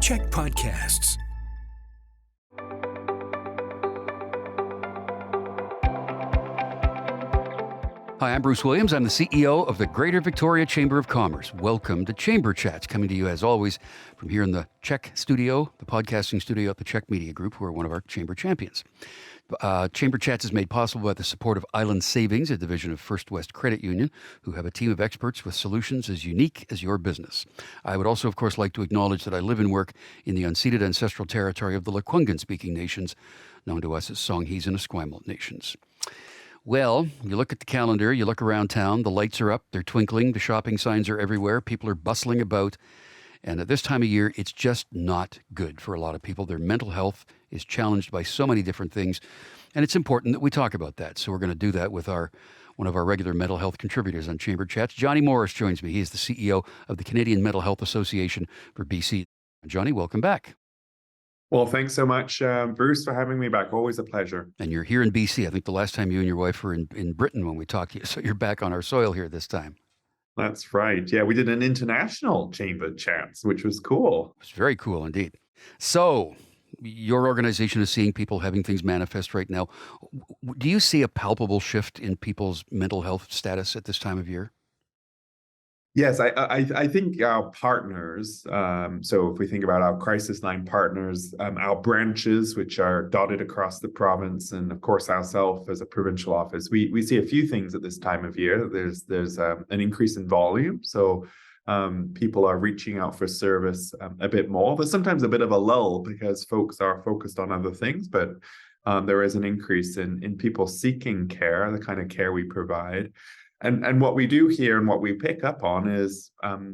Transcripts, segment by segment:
Check Podcasts. Hi, I'm Bruce Williams. I'm the CEO of the Greater Victoria Chamber of Commerce. Welcome to Chamber Chats, coming to you as always from here in the Czech studio, the podcasting studio at the Czech Media Group, who are one of our chamber champions. Chamber Chats is made possible by the support of Island Savings, a division of First West Credit Union, who have a team of experts with solutions as unique as your business. I would also, of course, like to acknowledge that I live and work in the unceded ancestral territory of the Lekwungen-speaking nations, known to us as Songhees and Esquimalt nations. Well, you look at the calendar, you look around town, the lights are up, they're twinkling, the shopping signs are everywhere, people are bustling about. And at this time of year, it's just not good for a lot of people. Their mental health is challenged by so many different things. And it's important that we talk about that. So we're going to do that with one of our regular mental health contributors on Chamber Chats. Jonny Morris joins me. He is the CEO of the Canadian Mental Health Association for BC. Jonny, welcome back. Well, thanks so much, Bruce, for having me back. Always a pleasure. And you're here in BC. I think the last time you and your wife were in Britain when we talked to you. So you're back on our soil here this time. That's right. Yeah, we did an international Chamber Chats, which was cool. It was very cool indeed. So your organization is seeing people having things manifest right now. Do you see a palpable shift in people's mental health status at this time of year? Yes, I think our partners, so if we think about our crisis line partners, our branches, which are dotted across the province, and of course ourselves as a provincial office, we see a few things at this time of year. There's an increase in volume, so people are reaching out for service a bit more. There's sometimes a bit of a lull because folks are focused on other things, but there is an increase in people seeking care, the kind of care we provide. And what we do here and what we pick up on is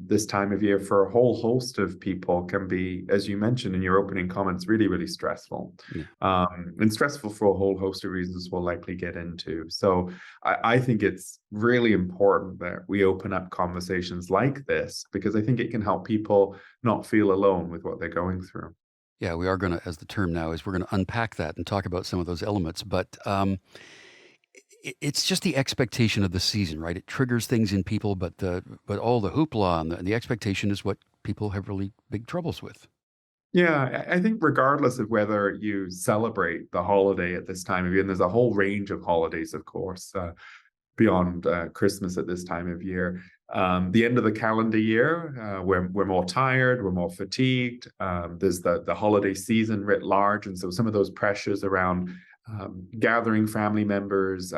this time of year for a whole host of people can be, as you mentioned in your opening comments, really, really stressful. Yeah. And stressful for a whole host of reasons we'll likely get into. So I think it's really important that we open up conversations like this because I think it can help people not feel alone with what they're going through. Yeah, we are going to, as the term now is, we're going to unpack that and talk about some of those elements. But it's just the expectation of the season, right? It triggers things in people, but all the hoopla and the expectation is what people have really big troubles with. Yeah, I think regardless of whether you celebrate the holiday at this time of year, and there's a whole range of holidays, of course, beyond Christmas at this time of year. The end of the calendar year, we're more tired, we're more fatigued. There's the holiday season writ large, and so some of those pressures around gathering family members,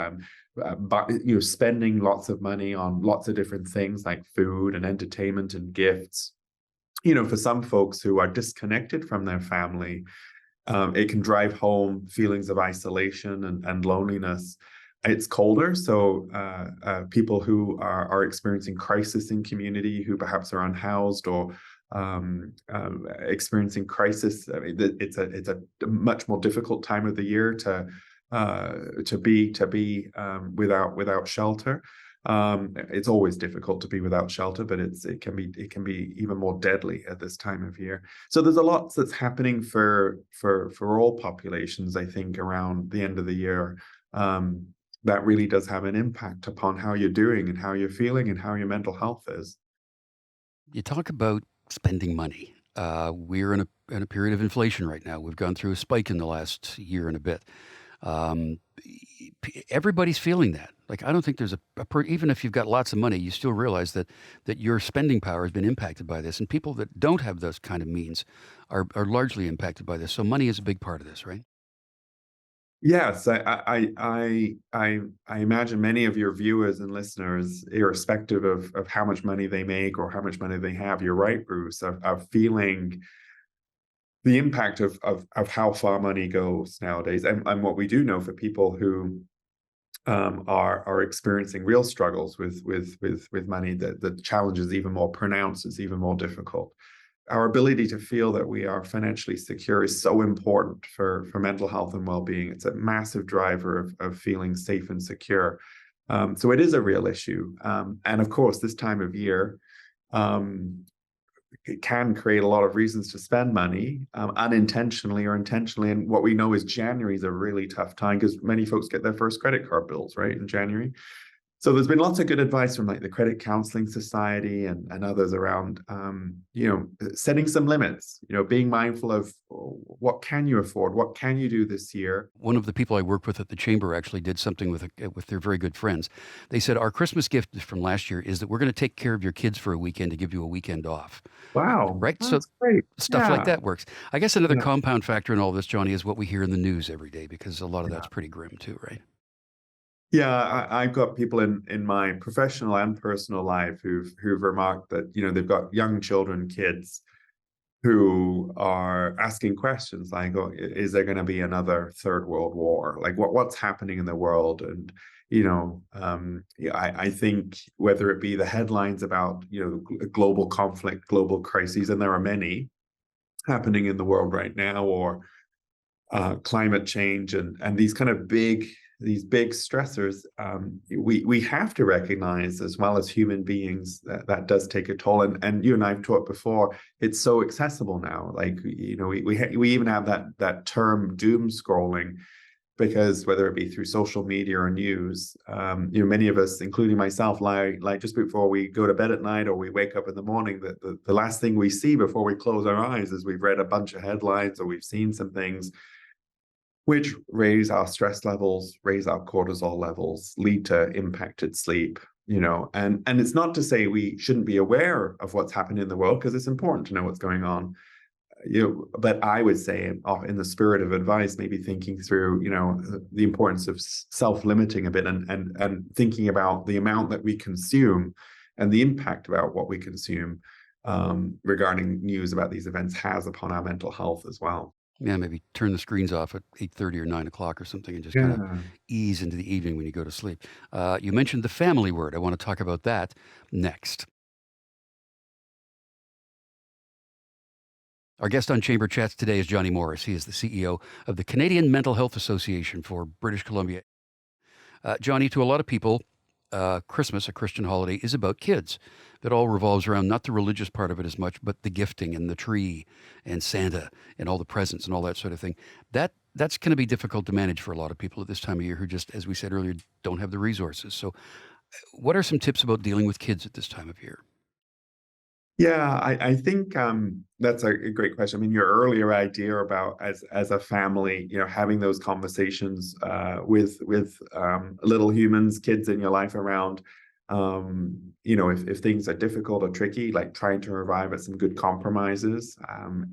spending lots of money on lots of different things like food and entertainment and gifts. For some folks who are disconnected from their family, it can drive home feelings of isolation and loneliness. It's colder, so people who are experiencing crisis in community, who perhaps are unhoused or experiencing crisis. I mean, it's a much more difficult time of the year to be without shelter. It's always difficult to be without shelter, but it can be even more deadly at this time of year. So there's a lot that's happening for all populations, I think, around the end of the year. That really does have an impact upon how you're doing and how you're feeling and how your mental health is. You talk about spending money. We're in a period of inflation right now. We've gone through a spike in the last year and a bit. Everybody's feeling that. Like, I don't think there's even if you've got lots of money, you still realize that your spending power has been impacted by this. And people that don't have those kind of means are largely impacted by this. So money is a big part of this, right? Yes, I imagine many of your viewers and listeners, irrespective of how much money they make or how much money they have, you're right, Bruce, are feeling the impact of how far money goes nowadays. And what we do know for people who are experiencing real struggles with money, the challenge is even more pronounced, it's even more difficult. Our ability to feel that we are financially secure is so important for mental health and well-being. It's a massive driver of feeling safe and secure. So it is a real issue. And of course, this time of year, it can create a lot of reasons to spend money unintentionally or intentionally. And what we know is January is a really tough time because many folks get their first credit card bills, right, in January. So there's been lots of good advice from like the Credit Counseling Society and others around, setting some limits, being mindful of what can you afford, what can you do this year. One of the people I work with at the chamber actually did something with their very good friends. They said, our Christmas gift from last year is that we're going to take care of your kids for a weekend to give you a weekend off. Wow, Right? So that's great. stuff like Yeah, that works. I guess another yeah, compound factor in all this, Johnny, is what we hear in the news every day, because a lot of yeah. that's pretty grim too, right? Yeah, I've got people in my professional and personal life who've remarked that they've got young children, kids who are asking questions like, "Oh, is there going to be another third world war? Like, what's happening in the world?" And yeah, I think whether it be the headlines about global conflict, global crises, and there are many happening in the world right now, or climate change and these big stressors, we have to recognize as well as human beings that does take a toll. And you and I've talked before, it's so accessible now. Like we even have that term doom scrolling, because whether it be through social media or news, many of us, including myself, lie like just before we go to bed at night or we wake up in the morning, that the last thing we see before we close our eyes is we've read a bunch of headlines or we've seen some things which raise our stress levels, raise our cortisol levels, lead to impacted sleep, and it's not to say we shouldn't be aware of what's happening in the world, because it's important to know what's going on. But I would say, in the spirit of advice, maybe thinking through, the importance of self-limiting a bit and thinking about the amount that we consume and the impact about what we consume, regarding news about these events has upon our mental health as well. Yeah, maybe turn the screens off at 8:30 or 9 o'clock or something, and just kind of Yeah. ease into the evening when you go to sleep. You mentioned the family word. I want to talk about that next. Our guest on Chamber Chats today is Jonny Morris. He is the CEO of the Canadian Mental Health Association for British Columbia. Jonny, to a lot of people, Christmas, a Christian holiday, is about kids. That all revolves around not the religious part of it as much, but the gifting and the tree and Santa and all the presents and all that sort of thing. That's going to be difficult to manage for a lot of people at this time of year who just, as we said earlier, don't have the resources. So, what are some tips about dealing with kids at this time of year? Yeah, I think that's a great question. I mean, your earlier idea about as a family, having those conversations with little humans, kids in your life around, if things are difficult or tricky, like trying to arrive at some good compromises,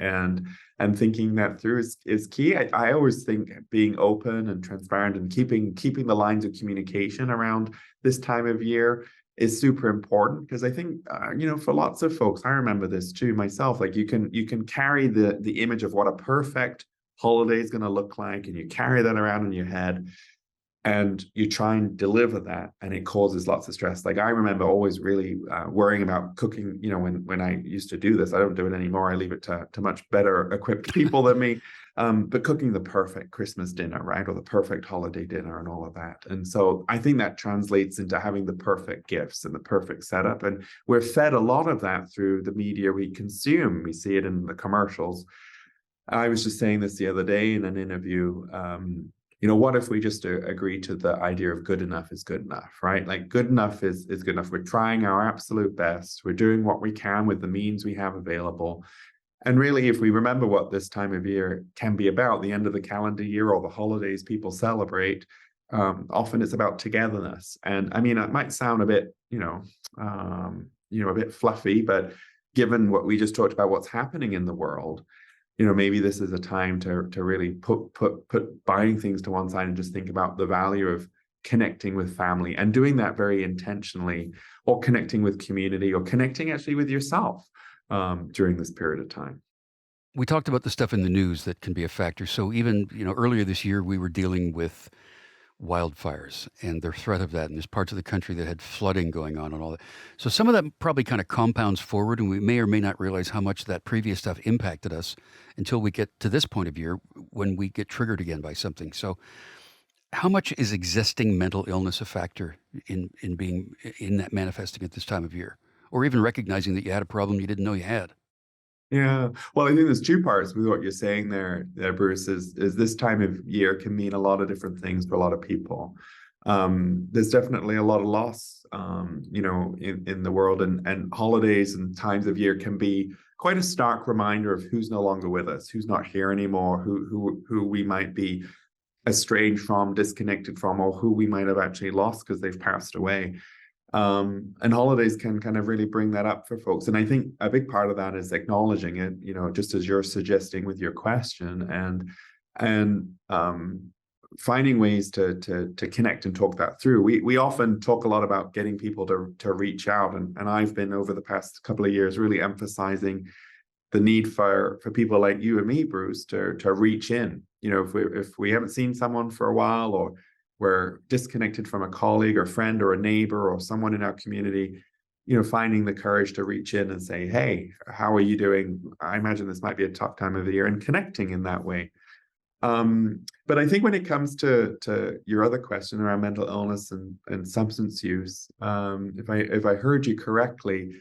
and thinking that through is key. I always think being open and transparent and keeping the lines of communication around this time of year is super important, because I think for lots of folks, I remember this too myself, like you can carry the image of what a perfect holiday is going to look like, and you carry that around in your head, and you try and deliver that, and it causes lots of stress. Like I remember always really worrying about cooking, when I used to do this. I don't do it anymore. I leave it to much better equipped people than me. But cooking the perfect Christmas dinner, right, or the perfect holiday dinner and all of that. And so I think that translates into having the perfect gifts and the perfect setup, and we're fed a lot of that through the media we consume. We see it in the commercials. I was just saying this the other day in an interview. What if we just agree to the idea of good enough is good enough, right? Like good enough is good enough. We're trying our absolute best. We're doing what we can with the means we have available. And really, if we remember what this time of year can be about, the end of the calendar year or the holidays people celebrate, often it's about togetherness. And I mean, it might sound a bit, a bit fluffy, but given what we just talked about, what's happening in the world, maybe this is a time to really put buying things to one side and just think about the value of connecting with family, and doing that very intentionally, or connecting with community, or connecting actually with yourself during this period of time. We talked about the stuff in the news that can be a factor. So even earlier this year, we were dealing with wildfires and the threat of that. And there's parts of the country that had flooding going on and all that. So some of that probably kind of compounds forward, and we may or may not realize how much that previous stuff impacted us until we get to this point of year when we get triggered again by something. So how much is existing mental illness a factor in being in that manifesting at this time of year, or even recognizing that you had a problem you didn't know you had? Yeah. Well, I think there's two parts with what you're saying there, Bruce, is this time of year can mean a lot of different things for a lot of people. There's definitely a lot of loss, in the world, and holidays and times of year can be quite a stark reminder of who's no longer with us, who's not here anymore, who we might be estranged from, disconnected from, or who we might have actually lost because they've passed away. And holidays can kind of really bring that up for folks. And I think a big part of that is acknowledging it, just as you're suggesting with your question, and finding ways to connect and talk that through. We often talk a lot about getting people to reach out, and I've been over the past couple of years really emphasizing the need for people like you and me, Bruce, to reach in. If we haven't seen someone for a while, or we're disconnected from a colleague or friend or a neighbor or someone in our community, finding the courage to reach in and say, hey, how are you doing? I imagine this might be a tough time of the year, and connecting in that way. But I think when it comes to your other question around mental illness and substance use, if I heard you correctly,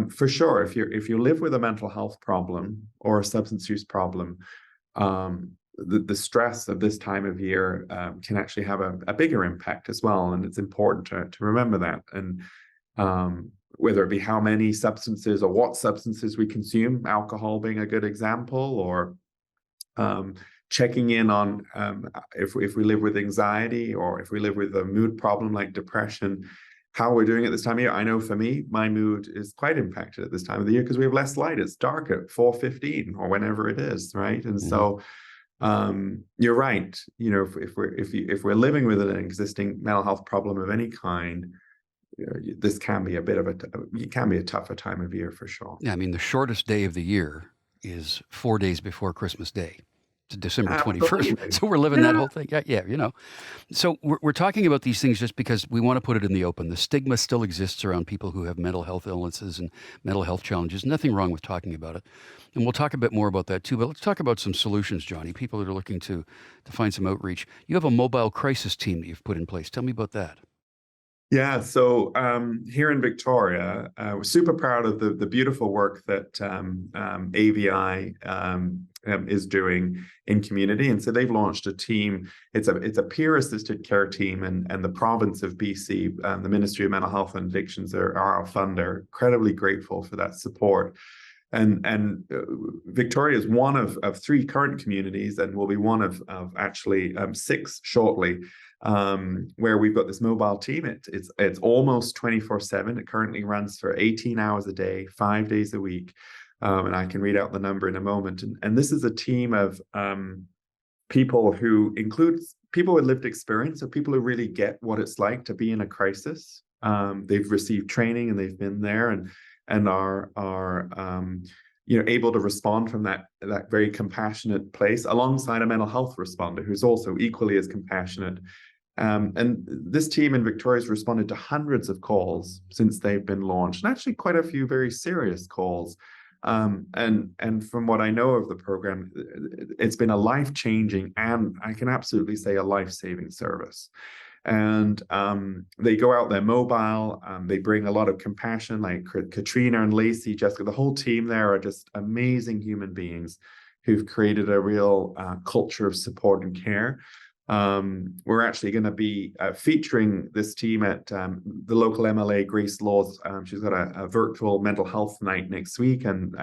for sure, if you live with a mental health problem or a substance use problem, the stress of this time of year can actually have a bigger impact as well, and it's important to remember that. And whether it be how many substances or what substances we consume, alcohol being a good example, or checking in on if we live with anxiety, or if we live with a mood problem like depression, how we're doing at this time of year. I know for me, my mood is quite impacted at this time of the year because we have less light. It's dark at 4:15 or whenever it is, right? And so you're right. If we're living with an existing mental health problem of any kind, this can be it can be a tougher time of year for sure. Yeah, I mean, the shortest day of the year is 4 days before Christmas Day. It's December 21st. Absolutely. So we're living that whole thing. Yeah. So we're talking about these things just because we want to put it in the open. The stigma still exists around people who have mental health illnesses and mental health challenges. Nothing wrong with talking about it. And we'll talk a bit more about that too. But let's talk about some solutions, Jonny. People that are looking to find some outreach. You have a mobile crisis team that you've put in place. Tell me about that. Yeah, so here in Victoria, we're super proud of the beautiful work that AVI is doing in community, and so they've launched a team. It's a peer-assisted care team, and the province of BC, the Ministry of Mental Health and Addictions are our funder. Incredibly grateful for that support. And Victoria is one of three current communities, and will be one of actually six shortly, where we've got this mobile team. It's almost 24/7. It currently runs for 18 hours a day, 5 days a week. And I can read out the number in a moment. And this is a team of people who includes people with lived experience, so people who really get what it's like to be in a crisis. They've received training and they've been there, and are able to respond from that very compassionate place, alongside a mental health responder who's also equally as compassionate. And this team in Victoria has responded to hundreds of calls since they've been launched, and actually quite a few very serious calls. And from what I know of the program, it's been a life-changing, and I can absolutely say a life-saving service. And they go out there mobile. They bring a lot of compassion, like Katrina and Lacey, Jessica. The whole team there are just amazing human beings who've created a real culture of support and care. We're actually going to be featuring this team at the local MLA, Grace Laws. She's got a virtual mental health night next week, and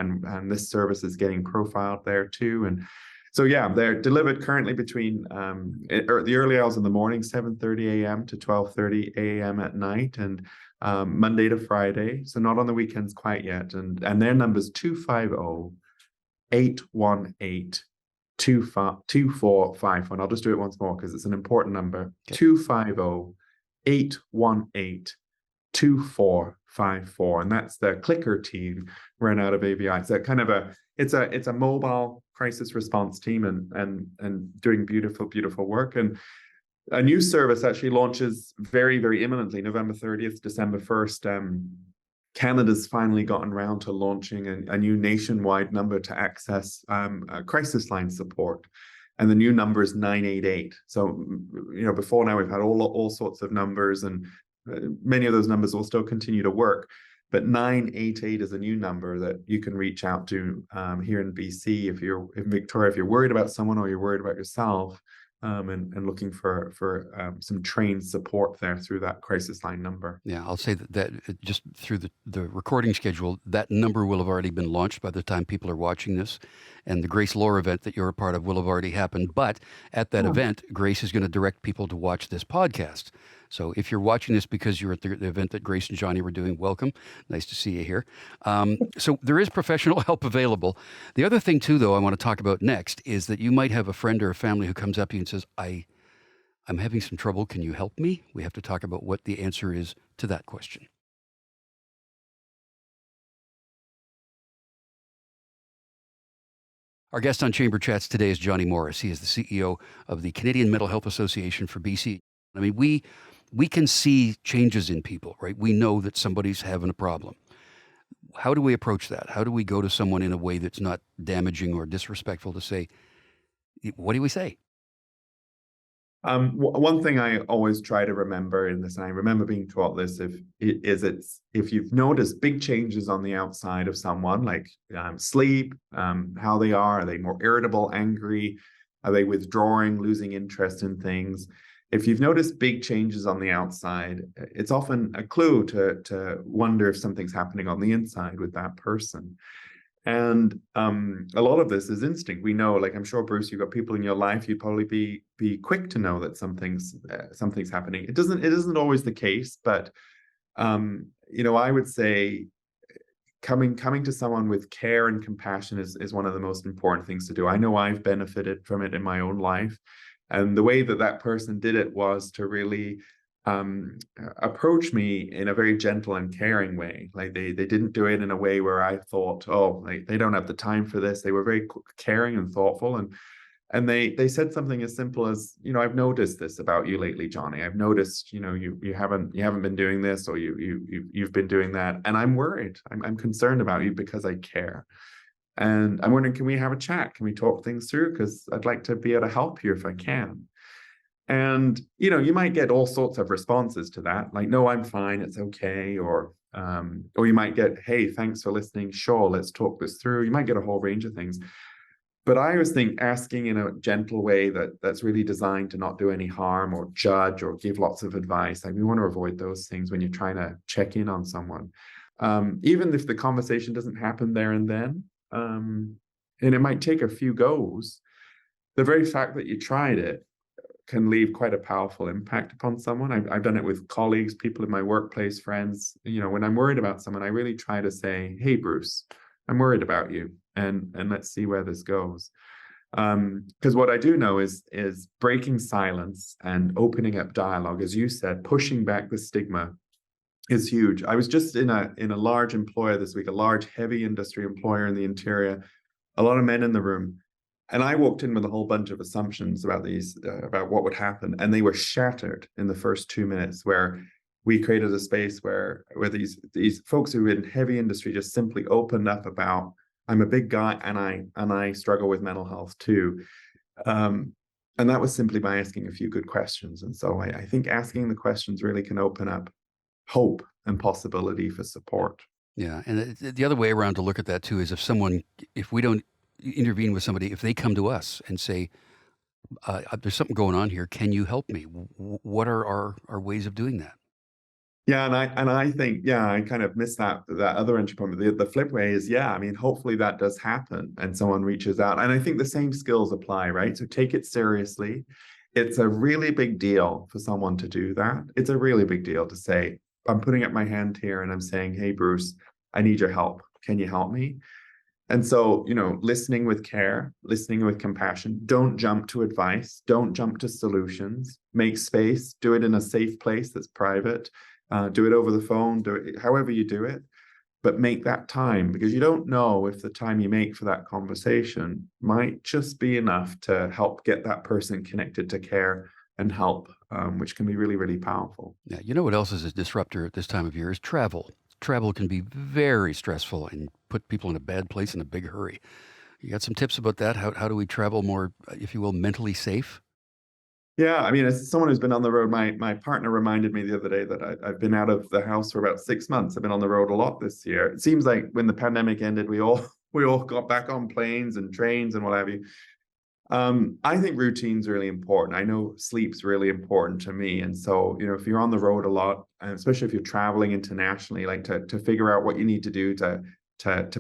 this service is getting profiled there too. And so, yeah, they're delivered currently between the early hours in the morning, 7:30 a.m. to 12:30 a.m. at night, and Monday to Friday. So not on the weekends quite yet. And their number's 250-818. 2451. I'll just do it once more because it's an important number. Okay. 250-818-2454. And that's the clicker team run out of AVI. So kind of it's a mobile crisis response team, and doing beautiful work. And a new service actually launches very, very imminently, November 30th, December 1st. Canada's finally gotten around to launching a new nationwide number to access crisis line support. And the new number is 988. So, before now we've had all sorts of numbers, and many of those numbers will still continue to work. But 988 is a new number that you can reach out to here in BC. If you're in Victoria, if you're worried about someone or you're worried about yourself, and looking for some trained support there through that crisis line number. Yeah, I'll say that just through the recording schedule, that number will have already been launched by the time people are watching this. And the Grace Lore event that you're a part of will have already happened. But at that event, Grace is going to direct people to watch this podcast. So if you're watching this because you're at the event that Grace and Jonny were doing, welcome. Nice to see you here. So there is professional help available. The other thing, too, though, I want to talk about next is that you might have a friend or a family who comes up to you and says, I'm having some trouble. Can you help me? We have to talk about what the answer is to that question. Our guest on Chamber Chats today is Jonny Morris. He is the CEO of the Canadian Mental Health Association for BC. I mean, we can see changes in people, right? We know that somebody's having a problem. How do we approach that? How do we go to someone in a way that's not damaging or disrespectful to say, what do we say? One thing I always try to remember in this, and I remember being taught this, if you've noticed big changes on the outside of someone, like sleep, how they are they more irritable, angry, are they withdrawing, losing interest in things? If you've noticed big changes on the outside, it's often a clue to wonder if something's happening on the inside with that person. And a lot of this is instinct. We know, like I'm sure, Bruce, you've got people in your life, you'd probably be quick to know that something's happening. It isn't always the case, but I would say coming to someone with care and compassion is one of the most important things to do. I know I've benefited from it in my own life. And the way that person did it was to really approach me in a very gentle and caring way. Like they didn't do it in a way where I thought, oh, like they don't have the time for this. They were very caring and thoughtful, and they said something as simple as, I've noticed this about you lately, Jonny. I've noticed, you haven't been doing this, or you've been doing that, and I'm worried. I'm concerned about you because I care. And I'm wondering, can we have a chat? Can we talk things through? Because I'd like to be able to help you if I can. And, you might get all sorts of responses to that, like, no, I'm fine, it's okay. Or you might get, hey, thanks for listening. Sure, let's talk this through. You might get a whole range of things. But I always think asking in a gentle way that's really designed to not do any harm or judge or give lots of advice. Like we want to avoid those things when you're trying to check in on someone. Even if the conversation doesn't happen there and then, and it might take a few goes, the very fact that you tried it can leave quite a powerful impact upon someone. I've done it with colleagues, people in my workplace, friends. When I'm worried about someone, I really try to say, hey, Bruce, I'm worried about you, and let's see where this goes. Because what I do know is breaking silence and opening up dialogue, as you said, pushing back the stigma is huge. I was just in a large employer this week, a large heavy industry employer in the interior, a lot of men in the room. And I walked in with a whole bunch of assumptions about about what would happen, and they were shattered in the first 2 minutes, where we created a space where these folks who were in heavy industry just simply opened up about, I'm a big guy and I struggle with mental health too. And that was simply by asking a few good questions. And so I think asking the questions really can open up hope and possibility for support. Yeah. And the other way around to look at that too is if we don't intervene with somebody, if they come to us and say, there's something going on here, can you help me? What are our ways of doing that? Yeah, and I think, I kind of missed that other entry point. The flip way is, I mean, hopefully that does happen and someone reaches out. And I think the same skills apply, right? So take it seriously. It's a really big deal for someone to do that. It's a really big deal to say, I'm putting up my hand here and I'm saying, hey, Bruce, I need your help. Can you help me? And so, listening with care, listening with compassion, don't jump to advice, don't jump to solutions, make space, do it in a safe place that's private, do it over the phone, do it however you do it, but make that time, because you don't know if the time you make for that conversation might just be enough to help get that person connected to care and help, which can be really, really powerful. Yeah. You know what else is a disruptor at this time of year is travel. Travel can be very stressful and put people in a bad place in a big hurry. You got some tips about that? How do we travel more, if you will, mentally safe? Yeah, I mean, as someone who's been on the road, my partner reminded me the other day that I've been out of the house for about 6 months. I've been on the road a lot this year. It seems like when the pandemic ended, we all got back on planes and trains and what have you. I think routine's really important. I know sleep's really important to me. And so, if you're on the road a lot, and especially if you're traveling internationally, like to figure out what you need to do to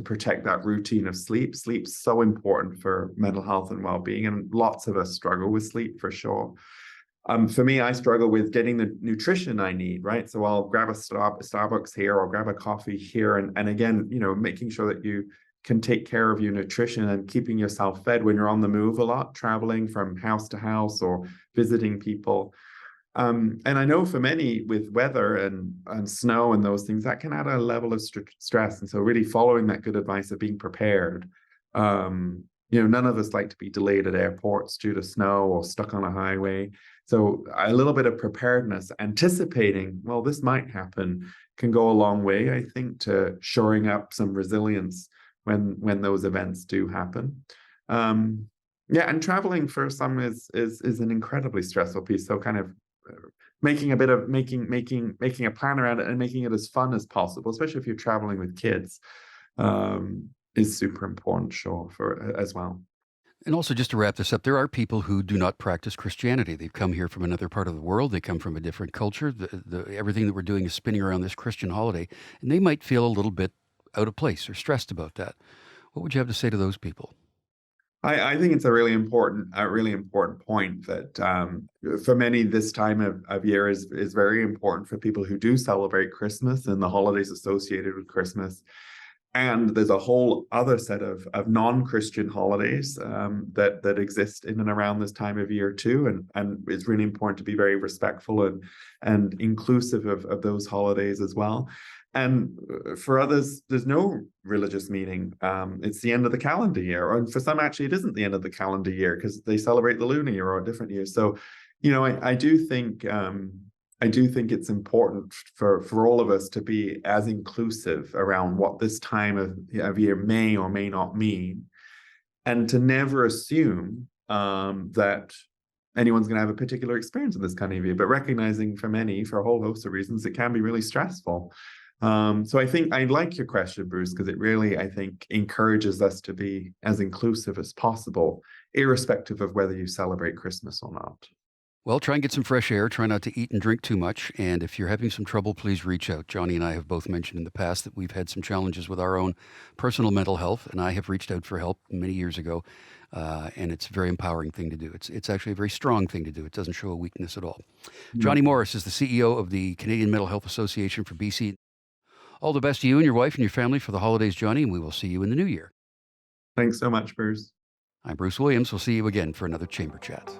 protect that routine of sleep. Sleep's so important for mental health and well-being. And lots of us struggle with sleep for sure. For me, I struggle with getting the nutrition I need, right? So I'll grab a Starbucks here or grab a coffee here. And again, making sure that you can take care of your nutrition and keeping yourself fed when you're on the move a lot, traveling from house to house or visiting people. And I know for many with weather and snow and those things, that can add a level of stress. And so really following that good advice of being prepared. None of us like to be delayed at airports due to snow or stuck on a highway. So a little bit of preparedness, anticipating, well, this might happen, can go a long way, I think, to shoring up some resilience when those events do happen. Yeah, and traveling for some is an incredibly stressful piece. So kind of making a plan around it and making it as fun as possible, especially if you're traveling with kids, is super important, sure, for as well. And also, just to wrap this up, there are people who do not practice Christianity. They've come here from another part of the world. They come from a different culture. Everything that we're doing is spinning around this Christian holiday, and they might feel a little bit out of place or stressed about that. What would you have to say to those people? I think it's a really important point that for many this time of year is very important for people who do celebrate Christmas and the holidays associated with Christmas. And there's a whole other set of non-Christian holidays that exist in and around this time of year too. And it's really important to be very respectful and inclusive of those holidays as well. And for others, there's no religious meaning. It's the end of the calendar year. And for some, actually, it isn't the end of the calendar year because they celebrate the lunar year or a different year. So, I do think it's important for all of us to be as inclusive around what this time of year may or may not mean, and to never assume that anyone's going to have a particular experience in this kind of year, but recognizing for many, for a whole host of reasons, it can be really stressful. So I think I like your question, Bruce, because it really, I think, encourages us to be as inclusive as possible, irrespective of whether you celebrate Christmas or not. Well, try and get some fresh air. Try not to eat and drink too much. And if you're having some trouble, please reach out. Jonny and I have both mentioned in the past that we've had some challenges with our own personal mental health, and I have reached out for help many years ago. And it's a very empowering thing to do. It's actually a very strong thing to do. It doesn't show a weakness at all. Jonny Morris is the CEO of the Canadian Mental Health Association for BC. All the best to you and your wife and your family for the holidays, Jonny, and we will see you in the new year. Thanks so much, Bruce. I'm Bruce Williams. We'll see you again for another Chamber Chat.